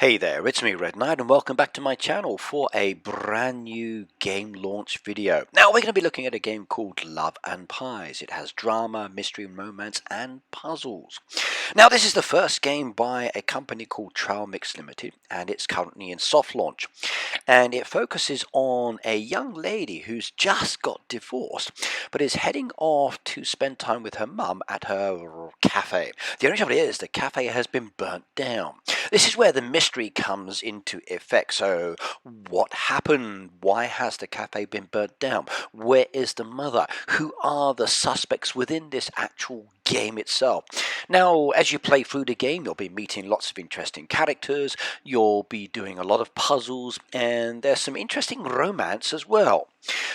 Hey there, it's me Red Knight and welcome back to my channel for a brand new game launch video. Now we're going to be looking at a game called Love&Pies. It has drama, mystery, romance and puzzles. Now this is the first game by a company called Trailmix Limited and it's currently in soft launch. And it focuses on a young lady who's just got divorced but is heading off to spend time with her mum at her cafe. The only trouble is the cafe has been burnt down. This is where the mystery comes into effect. So what happened? Why has the cafe been burnt down? Where is the mother? Who are the suspects within this actual game itself? Now, as you play through the game, you'll be meeting lots of interesting characters, you'll be doing a lot of puzzles, and there's some interesting romance as well.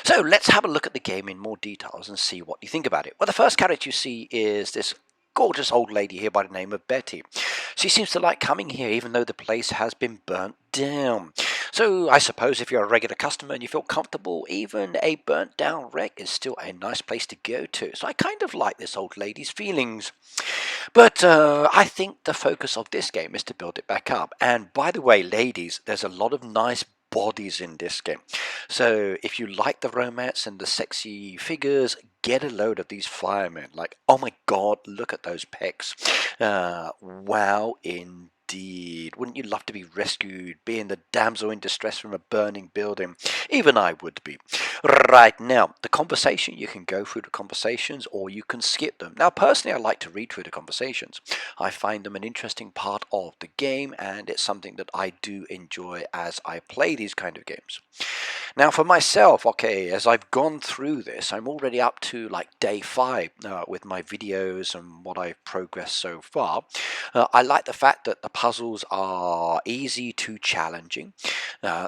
So let's have a look at the game in more details and see what you think about it. Well, the first character you see is this gorgeous old lady here by the name of Betty. She seems to like coming here even though the place has been burnt down. So I suppose if you're a regular customer and you feel comfortable, even a burnt down wreck is still a nice place to go to. So I kind of like this old lady's feelings. But I think the focus of this game is to build it back up. And by the way, ladies, there's a lot of nice bodies in this game. So if you like the romance and the sexy figures, get a load of these firemen. Like, oh my god, look at those pecs. Wow, indeed. Wouldn't you love to be rescued, being the damsel in distress from a burning building? Even I would be. Right, now, the conversation, you can go through the conversations or you can skip them. Now, personally, I like to read through the conversations. I find them an interesting part of the game and it's something that I do enjoy as I play these kind of games. Now, for myself, okay, as I've gone through this, I'm already up to like day 5 with my videos and what I've progressed so far. I like the fact that the puzzles are easy to challenging.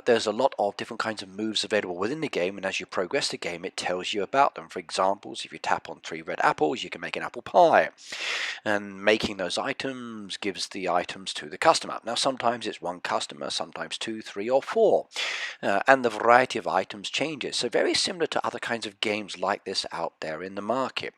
There's a lot of different kinds of moves available within the game, and as you progress the game, it tells you about them. For example, if you tap on 3 red apples, you can make an apple pie. And making those items gives the items to the customer. Now, sometimes it's one customer, sometimes 2, 3, or 4. And the variety of items changes. So very similar to other kinds of games like this out there in the market.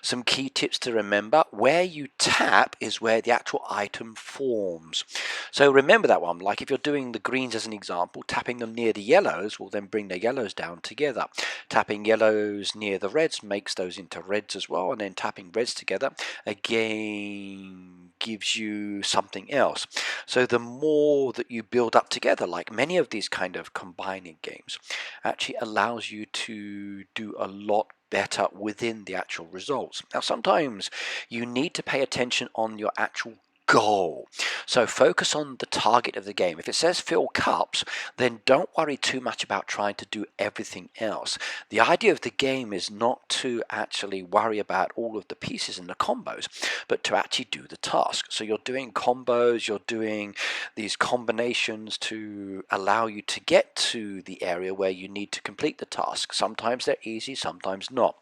Some key tips to remember: where you tap is where the actual item forms. So remember that one. Like if you're doing the greens as an example, tapping them near the yellows will then bring the yellows down together. Tapping yellows near the reds makes those into reds as well, and then tapping reds together again gives you something else. So the more that you build up together, like many of these kind of combining games, actually allows you to do a lot better within the actual results. Now, sometimes you need to pay attention on your actual goal. So focus on the target of the game. If it says fill cups, then don't worry too much about trying to do everything else. The idea of the game is not to actually worry about all of the pieces and the combos, but to actually do the task. So you're doing combos, you're doing these combinations to allow you to get to the area where you need to complete the task. Sometimes they're easy, sometimes not.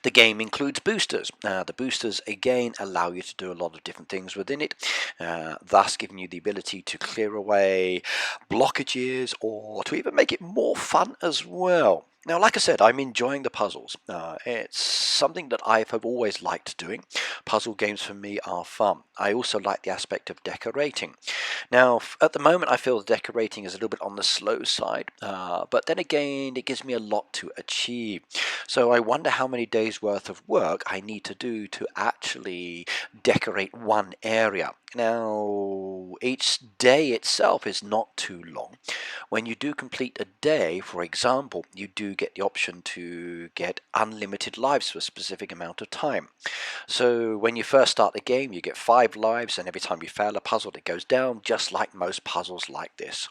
The game includes boosters. The boosters again allow you to do a lot of different things within it, thus giving you the ability to clear away blockages or to even make it more fun as well. Now, like I said, I'm enjoying the puzzles. It's something that I have always liked doing. Puzzle games for me are fun. I also like the aspect of decorating. Now, at the moment, I feel the decorating is a little bit on the slow side, but then again, it gives me a lot to achieve. So I wonder how many days worth of work I need to do to actually decorate one area. Now, each day itself is not too long. When you do complete a day, for example, you do get the option to get unlimited lives for a specific amount of time. So when you first start the game, you get 5 lives, and every time you fail a puzzle, it goes down, just like most puzzles like this.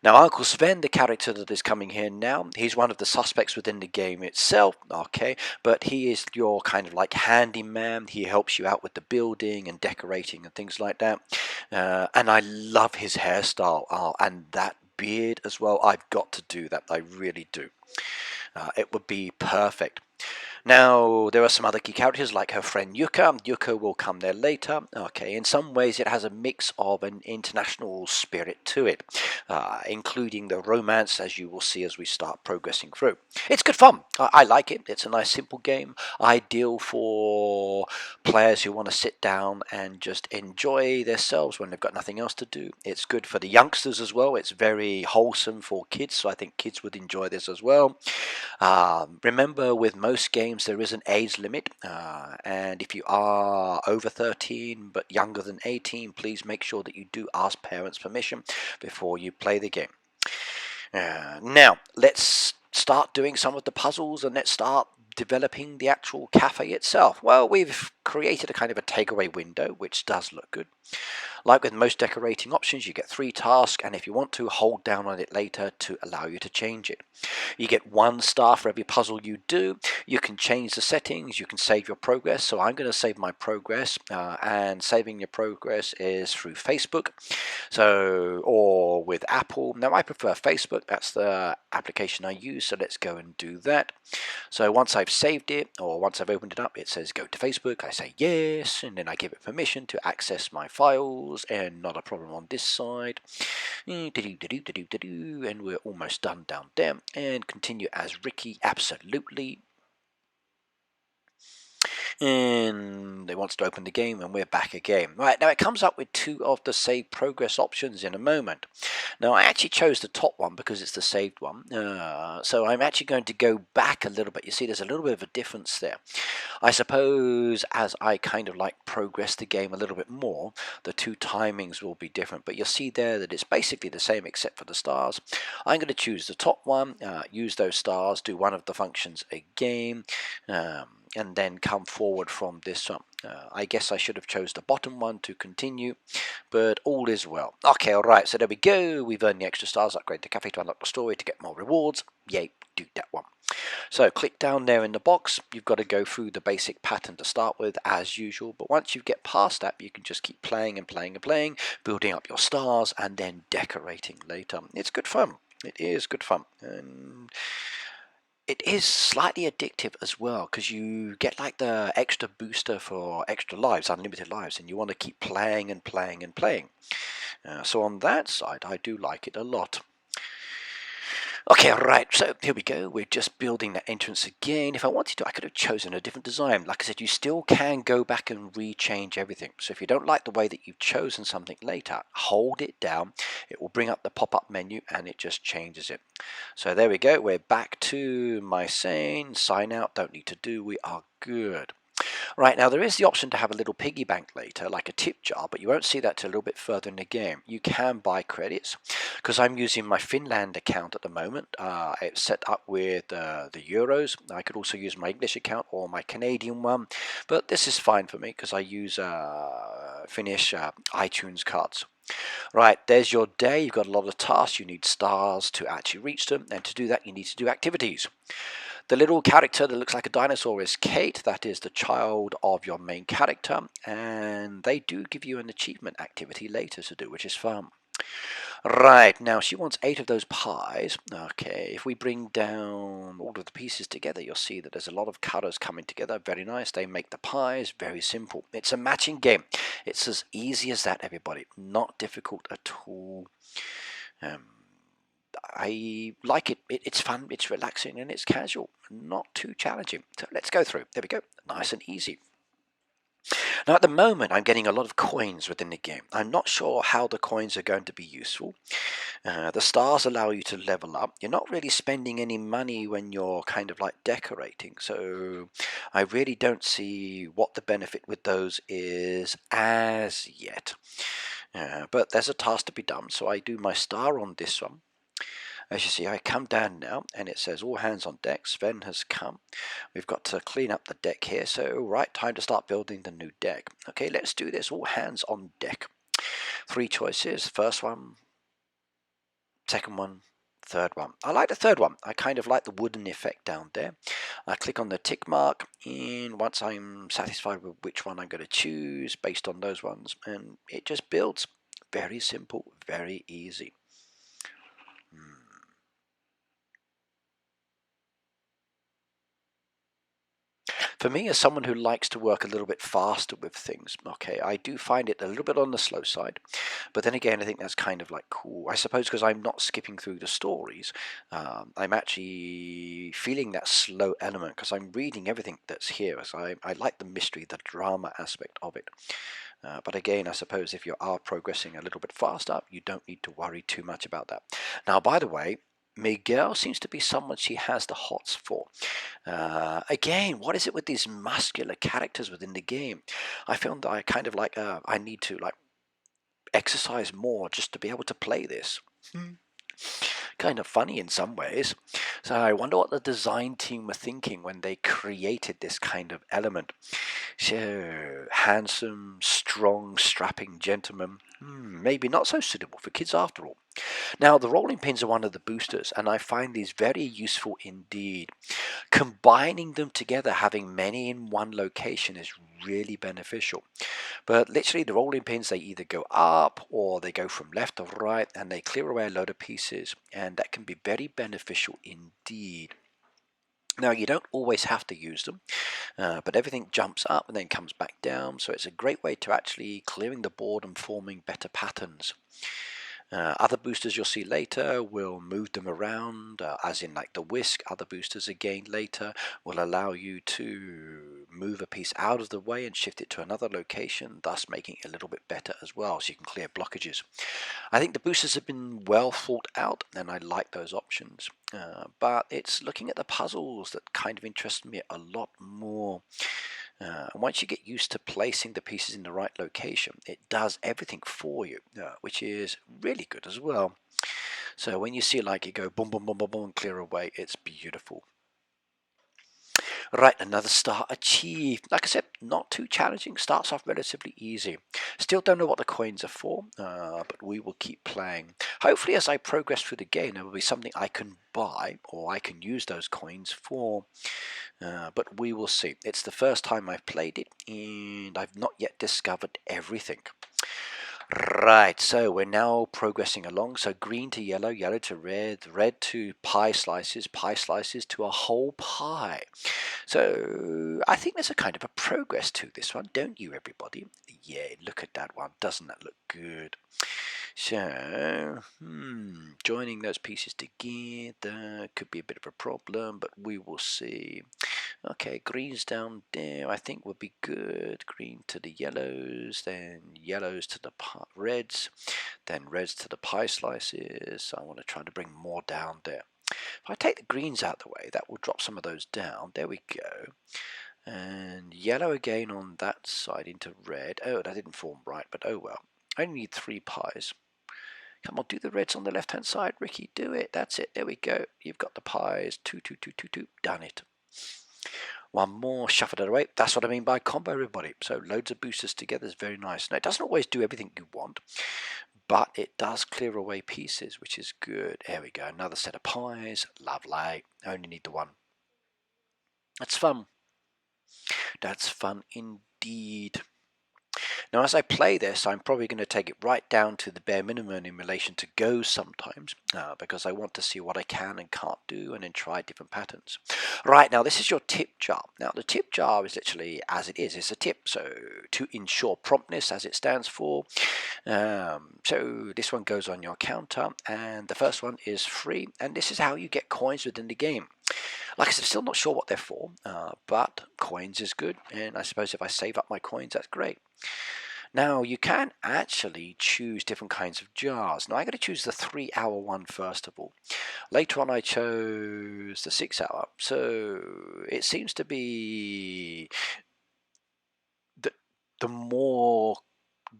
Now, Uncle Sven, the character that is coming here now, he's one of the suspects within the game itself, okay, but he is your kind of like handyman. He helps you out with the building and decorating and things like that. And I love his hairstyle and that beard as well. I've got to do that. I really do. It would be perfect. Now, there are some other key characters like her friend Yuka. Yuka will come there later. Okay, in some ways it has a mix of an international spirit to it, including the romance, as you will see as we start progressing through. It's good fun. I like it. It's a nice simple game, ideal for players who want to sit down and just enjoy themselves when they've got nothing else to do. It's good for the youngsters as well. It's very wholesome for kids, so I think kids would enjoy this as well. Remember, with most games, there is an age limit, and if you are over 13 but younger than 18, please make sure that you do ask parents' permission before you play the game. Now, let's start doing some of the puzzles and let's start developing the actual cafe itself. Well, we've created a kind of a takeaway window, which does look good. Like with most decorating options, you get 3 tasks, and if you want to, hold down on it later to allow you to change it. You get 1 star for every puzzle you do. You can change the settings, you can save your progress. So I'm going to save my progress, and saving your progress is through Facebook, or with Apple. Now I prefer Facebook, that's the application I use, so let's go and do that. So once I've saved it, or once I've opened it up, it says go to Facebook. I say yes, and then I give it permission to access my files, and not a problem on this side. And we're almost done down there, and continue as Ricky, absolutely. And it wants to open the game, and we're back again. Right, now it comes up with 2 of the save progress options in a moment. Now I actually chose the top one because it's the saved one, so I'm actually going to go back a little bit. You see there's a little bit of a difference there. I suppose as I kind of like progress the game a little bit more, the 2 timings will be different, but you'll see there that it's basically the same except for the stars. I'm going to choose the top one, use those stars, do one of the functions again, and then come forward from this one. I guess I should have chose the bottom one to continue, but all is well. Okay, alright, so there we go. We've earned the extra stars, upgrade the cafe to unlock the story to get more rewards. Yay, do that one. So click down there in the box. You've got to go through the basic pattern to start with as usual, but once you get past that, you can just keep playing and playing and playing, building up your stars and then decorating later. It's good fun. It is good fun. And it is slightly addictive as well, because you get like the extra booster for extra lives, unlimited lives, and you want to keep playing and playing and playing. So on that side, I do like it a lot. Okay, right, so here we go. We're just building that entrance again. If I wanted to, I could have chosen a different design. Like I said, you still can go back and rechange everything. So if you don't like the way that you've chosen something later, hold it down. It will bring up the pop-up menu and it just changes it. So there we go. We're back to my sign out. Don't need to do. We are good. Right, now there is the option to have a little piggy bank later, like a tip jar, but you won't see that till a little bit further in the game. You can buy credits, because I'm using my Finland account at the moment. It's set up with the euros. I could also use my English account or my Canadian one, but this is fine for me because I use Finnish iTunes cards. Right, there's your day. You've got a lot of tasks. You need stars to actually reach them, and to do that you need to do activities. The little character that looks like a dinosaur is Kate. That is the child of your main character, and they do give you an achievement activity later to do, which is fun. Right, now she wants 8 of those pies. Okay, if we bring down all of the pieces together, you'll see that there's a lot of colours coming together. Very nice. They make the pies very simple. It's a matching game. It's as easy as that, everybody. Not difficult at all. I like it. It's fun, it's relaxing, and it's casual. Not too challenging. So let's go through. There we go. Nice and easy. Now at the moment I'm getting a lot of coins within the game. I'm not sure how the coins are going to be useful. The stars allow you to level up. You're not really spending any money when you're kind of like decorating, so I really don't see what the benefit with those is as yet. But there's a task to be done, so I do my star on this one. As you see, I come down now and it says all hands on deck. Sven has come. We've got to clean up the deck here. So, right, time to start building the new deck. Okay, let's do this. All hands on deck. 3 choices. First one, second one, third one. I like the third one. I kind of like the wooden effect down there. I click on the tick mark, and once I'm satisfied with which one I'm going to choose based on those ones, and it just builds. Very simple, very easy. Hmm. For me, as someone who likes to work a little bit faster with things, okay, I do find it a little bit on the slow side. But then again, I think that's kind of like cool. I suppose because I'm not skipping through the stories, I'm actually feeling that slow element because I'm reading everything that's here. So I like the mystery, the drama aspect of it. But again, I suppose if you are progressing a little bit faster, you don't need to worry too much about that. Now, by the way, Miguel seems to be someone she has the hots for. Again, what is it with these muscular characters within the game? I found that I kind of like, I need to like exercise more just to be able to play this. Kind of funny in some ways. So I wonder what the design team were thinking when they created this kind of element. So, handsome, strong, strapping gentleman. Maybe not so suitable for kids after all. Now, the rolling pins are one of the boosters, and I find these very useful indeed. Combining them together, having many in one location is really beneficial. But literally, the rolling pins, they either go up or they go from left to right, and they clear away a load of pieces, and that can be very beneficial indeed. Now, you don't always have to use them, but everything jumps up and then comes back down, so it's a great way to actually clearing the board and forming better patterns. Other boosters you'll see later will move them around, as in like the whisk. Other boosters again later will allow you to move a piece out of the way and shift it to another location, thus making it a little bit better as well, so you can clear blockages. I think the boosters have been well thought out, and I like those options. But it's looking at the puzzles that kind of interest me a lot more. And once you get used to placing the pieces in the right location, it does everything for you, which is really good as well. So when you see like you go boom, boom, boom, boom, boom, and clear away, it's beautiful. Right, another star achieved. Like I said, not too challenging. Starts off relatively easy. Still don't know what the coins are for, but we will keep playing. Hopefully, as I progress through the game, there will be something I can buy or I can use those coins for. But we will see. It's the first time I've played it, and I've not yet discovered everything. Right, so we're now progressing along. So green to yellow, yellow to red, red to pie slices to a whole pie. So I think there's a kind of a progress to this one, don't you, everybody? Yeah, look at that one. Doesn't that look good? So, joining those pieces together could be a bit of a problem, but we will see. Okay, greens down there I think would be good. Green to the yellows, then yellows to the reds, then reds to the pie slices. I want to try to bring more down there. If I take the greens out of the way, that will drop some of those down. There we go. And yellow again on that side into red. Oh, that didn't form right, but oh well. I only need 3 pies. Come on, do the reds on the left-hand side, Ricky. Do it. That's it. There we go. You've got the pies. 2, 2, 2, 2, 2. Done it. One more. Shuffle that away. That's what I mean by combo, everybody. So loads of boosters together is very nice. Now, it doesn't always do everything you want, but it does clear away pieces, which is good. There we go. Another set of pies. Lovely. I only need the one. That's fun. That's fun indeed. Now, as I play this, I'm probably going to take it right down to the bare minimum in relation to Go sometimes, because I want to see what I can and can't do and then try different patterns. Right, now this is your tip jar. Now, the tip jar is literally as it is. It's a tip, so to ensure promptness, as it stands for. So this one goes on your counter, and the first one is free, and this is how you get coins within the game. Like I said, still not sure what they're for, but coins is good, and I suppose if I save up my coins, that's great. Now, you can actually choose different kinds of jars. Now, I'm going to choose the 3-hour one first of all. Later on, I chose the 6-hour. So, it seems to be the more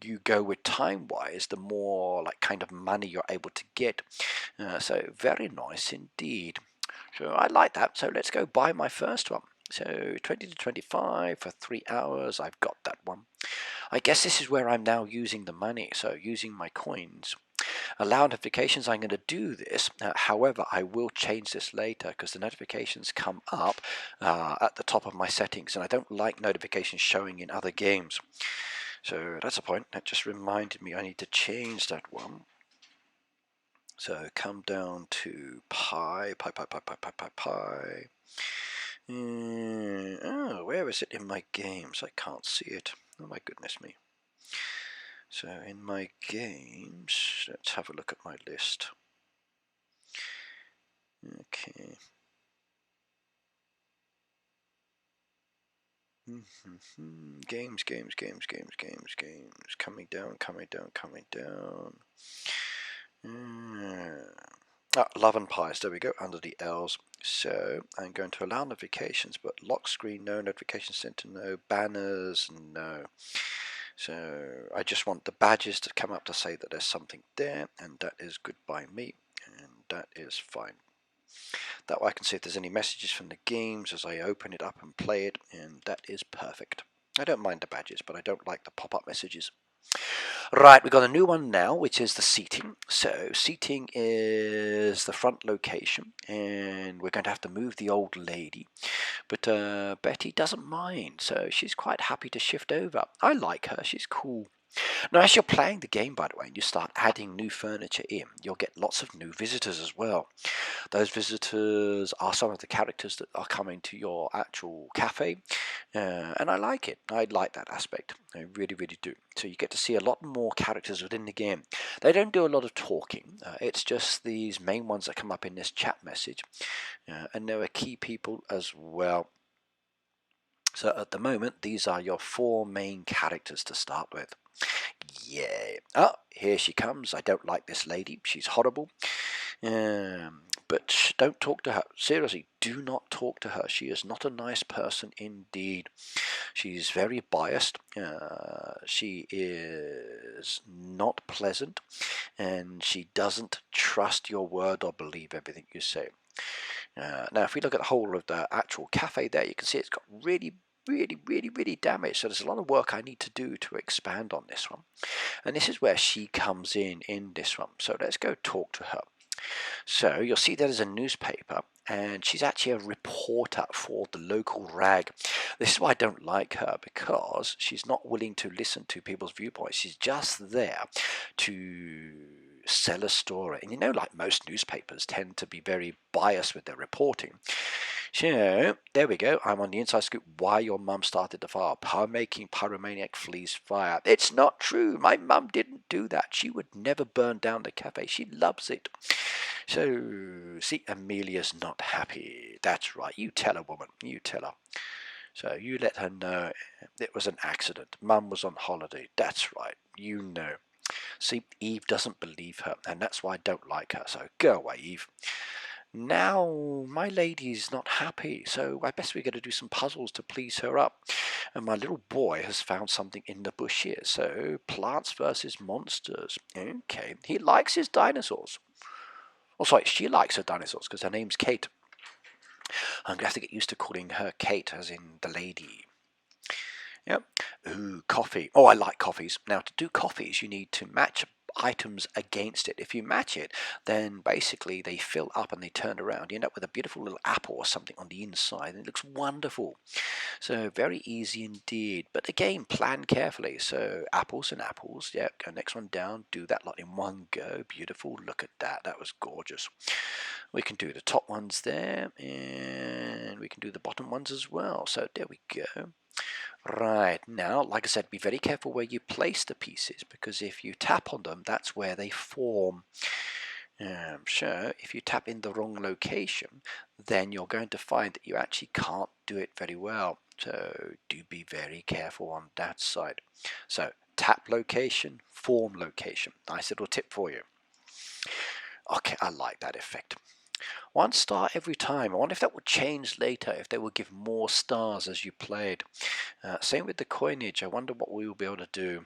you go with time-wise, the more like kind of money you're able to get. So, very nice indeed. So, I like that. So, let's go buy my first one. So 20 to 25 for 3 hours. I've got that one. I guess this is where I'm now using the money, so using my coins. Allow notifications, I'm going to do this. However, I will change this later because the notifications come up at the top of my settings, and I don't like notifications showing in other games. So that's a point. That just reminded me I need to change that one. So come down to pie. Oh, where is it in my games? I can't see it. Oh my goodness me. So in my games, let's have a look at my list. Okay. Games. Coming down. Love&Pies, there we go, under the L's. So I'm going to allow notifications, but lock screen, no. Notification center, no. Banners, no. So I just want the badges to come up to say that there's something there, and that is good by me, and that is fine. That way I can see if there's any messages from the games as I open it up and play it, and that is perfect. I don't mind the badges, but I don't like the pop-up messages. Right, we've got a new one now, which is the seating. So seating is the front location, and we're going to have to move the old lady. But Betty doesn't mind, so she's quite happy to shift over. I like her, she's cool. Now, as you're playing the game, by the way, and you start adding new furniture in, you'll get lots of new visitors as well. Those visitors are some of the characters that are coming to your actual cafe, and I like it. I like that aspect. I really, really do. So you get to see a lot more characters within the game. They don't do a lot of talking. It's just these main ones that come up in this chat message, and there are key people as well. So at the moment, these are your 4 main characters to start with. Yeah. Oh, here she comes. I don't like this lady. She's horrible. But don't talk to her. Seriously, do not talk to her. She is not a nice person indeed. She's very biased. She is not pleasant. And she doesn't trust your word or believe everything you say. Now, if we look at the whole of the actual cafe there, you can see it's got really damaged. So there's a lot of work I need to do to expand on this one. And this is where she comes in this one. So let's go talk to her. So you'll see there's a newspaper, and she's actually a reporter for the local rag. This is why I don't like her, because she's not willing to listen to people's viewpoints. She's just there to sell a story. And you know, like most newspapers tend to be very biased with their reporting. So there we go. I'm on the inside scoop. Why your mum started the fire. Making pyromaniac flees fire. It's not true. My mum didn't do that. She would never burn down the cafe. She loves it. So see, Amelia's not happy. That's right. You tell her, woman. You tell her. So you let her know it was an accident. Mum was on holiday. That's right. You know. See, Eve doesn't believe her, and that's why I don't like her. So go away, Eve. Now, my lady's not happy, so I guess we're going to do some puzzles to please her up. And my little boy has found something in the bush here. So, plants versus monsters. Okay, he likes his dinosaurs. Oh, sorry, she likes her dinosaurs because her name's Kate. I'm going to have to get used to calling her Kate, as in the lady. Yep. Ooh, coffee. Oh, I like coffees. Now, to do coffees, you need to match items against it. If you match it, then basically they fill up and they turn around. You end up with a beautiful little apple or something on the inside, and it looks wonderful. So very easy indeed. But again, plan carefully. So apples and apples. Yep. Go next one down. Do that lot in one go. Beautiful. Look at that. That was gorgeous. We can do the top ones there, and we can do the bottom ones as well. So there we go. Right, now, like I said, be very careful where you place the pieces, because if you tap on them, that's where they form. So, if you tap in the wrong location, then you're going to find that you actually can't do it very well. So, do be very careful on that side. So, tap location, form location. Nice little tip for you. Okay, I like that effect. 1 star every time. I wonder if that would change later, if they will give more stars as you played. Same with the coinage. I wonder what we will be able to do.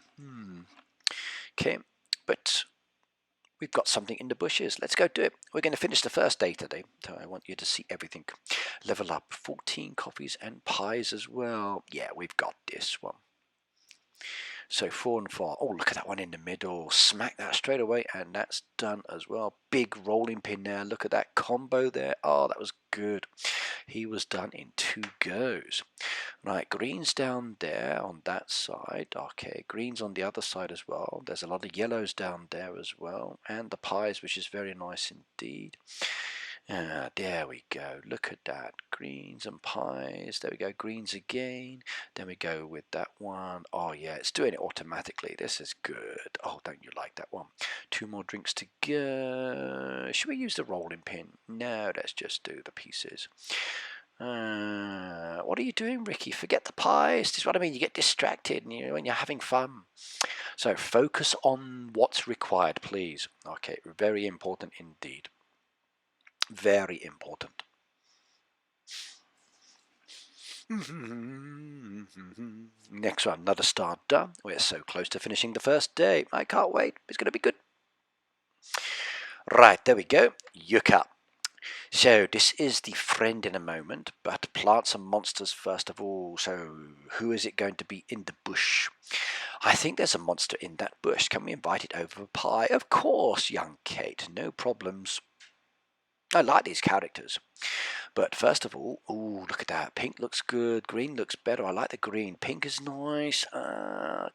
Okay, but we've got something in the bushes. Let's go do it. We're going to finish the first day today, so I want you to see everything. Level up. 14 coffees and pies as well. Yeah, we've got this one. So 4 and 4. Oh, look at that one in the middle. Smack that straight away, and that's done as well. Big rolling pin there. Look at that combo there. Oh, that was good. He was done in 2 goes. Right, green's down there on that side. Okay, green's on the other side as well. There's a lot of yellows down there as well. And the pies, which is very nice indeed. There we go. Look at that. Greens and pies. There we go. Greens again. Then we go with that one. Oh, yeah, it's doing it automatically. This is good. Oh, don't you like that one? 2 more drinks to go. Should we use the rolling pin? No, let's just do the pieces. What are you doing, Ricky? Forget the pies. This is what I mean. You get distracted when you're having fun. So focus on what's required, please. Okay, very important indeed. Very important. Next one, another star done. We're so close to finishing the first day. I can't wait. It's going to be good. Right, there we go. Yuka. So this is the friend in a moment, but plants and monsters first of all. So who is it going to be in the bush? I think there's a monster in that bush. Can we invite it over for pie? Of course, young Kate. No problems. I like these characters. But first of all, ooh, look at that. Pink looks good. Green looks better. I like the green. Pink is nice.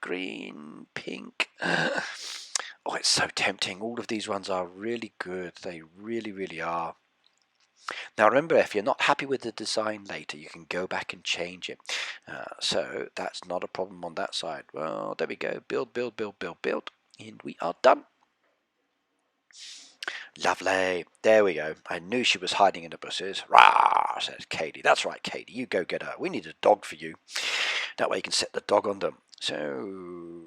Green, pink. Oh, it's so tempting. All of these ones are really good. They really, really are. Now remember, if you're not happy with the design later, you can go back and change it. So that's not a problem on that side. Well, there we go. Build, build, build, build, build. And we are done. Lovely. There we go. I knew she was hiding in the bushes. Rah, says Katie. That's right, Katie. You go get her. We need a dog for you. That way you can set the dog on them. So,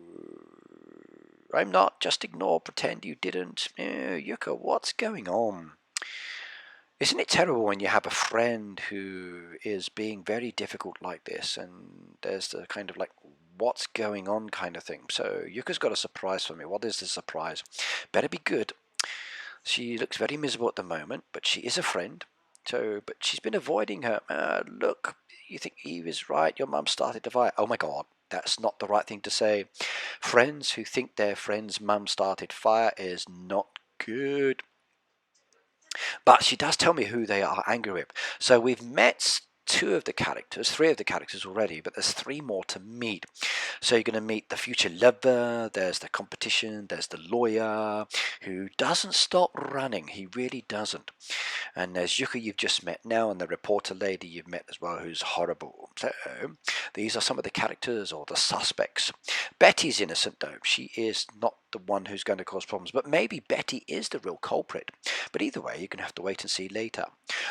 I'm not. Just ignore. Pretend you didn't. Oh, Yuka, what's going on? Isn't it terrible when you have a friend who is being very difficult like this, and there's the kind of like, what's going on kind of thing? So, Yuka's got a surprise for me. What is the surprise? Better be good. She looks very miserable at the moment, but she is a friend. So, but she's been avoiding her. Look, you think Eve is right? Your mum started to fight. Oh my God, that's not the right thing to say. Friends who think their friend's mum started fire is not good. But she does tell me who they are angry with. So we've met 3 of the characters already, but there's 3 more to meet. So you're going to meet the future lover, there's the competition, there's the lawyer who doesn't stop running. He really doesn't. And there's Yuka you've just met now, and the reporter lady you've met as well, who's horrible. So these are some of the characters or the suspects. Betty's innocent though. She is not the one who's going to cause problems, but maybe Betty is the real culprit. But either way, you're going to have to wait and see later.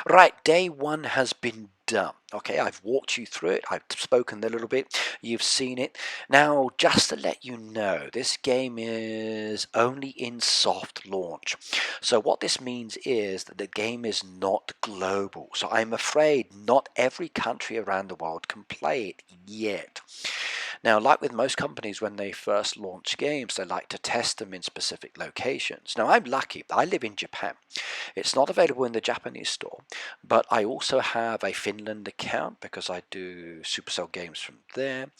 Right, day 1 has been done. Okay, I've walked you through it. I've spoken a little bit. You've seen it. Now, just to let you know, this game is only in soft launch. So what this means is that the game is not global. So I'm afraid not every country around the world can play it yet. Now, like with most companies, when they first launch games, they like to test them in specific locations. Now, I'm lucky. I live in Japan. It's not available in the Japanese store, but I also have a Finland account because I do Supercell games from there.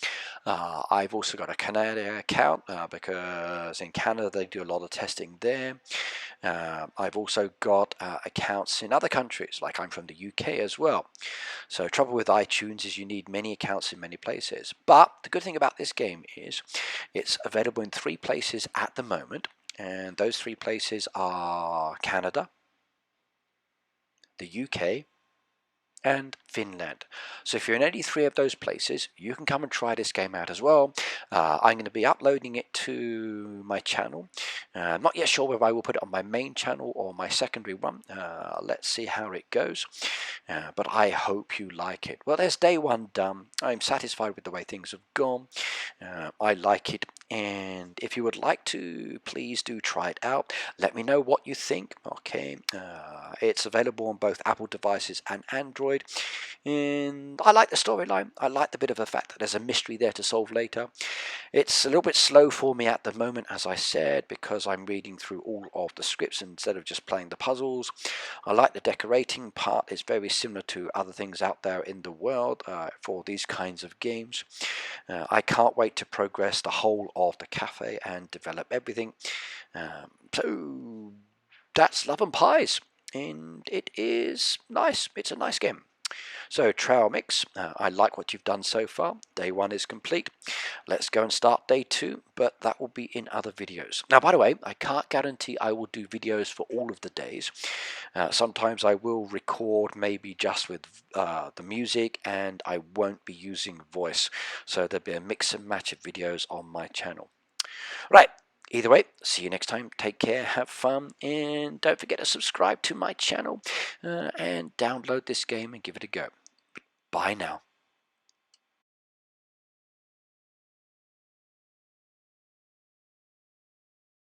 I've also got a Canada account because in Canada they do a lot of testing there. I've also got accounts in other countries, like I'm from the UK as well. So trouble with iTunes is you need many accounts in many places. But the good thing about this game is it's available in 3 places at the moment. And those 3 places are Canada, the UK, and Finland. So if you're in any 3 of those places, you can come and try this game out as well. I'm going to be uploading it to my channel. I'm not yet sure whether I will put it on my main channel or my secondary one. Let's see how it goes. But I hope you like it. Well, there's day 1 done. I'm satisfied with the way things have gone. I like it. And if you would like to, please do try it out. Let me know what you think. Okay, it's available on both Apple devices and Android. And I like the storyline. I like the bit of the fact that there's a mystery there to solve later. It's a little bit slow for me at the moment, as I said, because I'm reading through all of the scripts instead of just playing the puzzles. I like the decorating part. It's very similar to other things out there in the world for these kinds of games. I can't wait to progress the whole of the cafe and develop everything. So that's Love and Pies, and it is nice. It's a nice game. So Trailmix, I like what you've done so far. Day 1 is complete. Let's go and start day 2, but that will be in other videos. Now, by the way, I can't guarantee I will do videos for all of the days. Sometimes I will record maybe just with the music, and I won't be using voice. So there'll be a mix and match of videos on my channel. Right. Either way, see you next time. Take care, have fun, and don't forget to subscribe to my channel and download this game and give it a go. Bye now.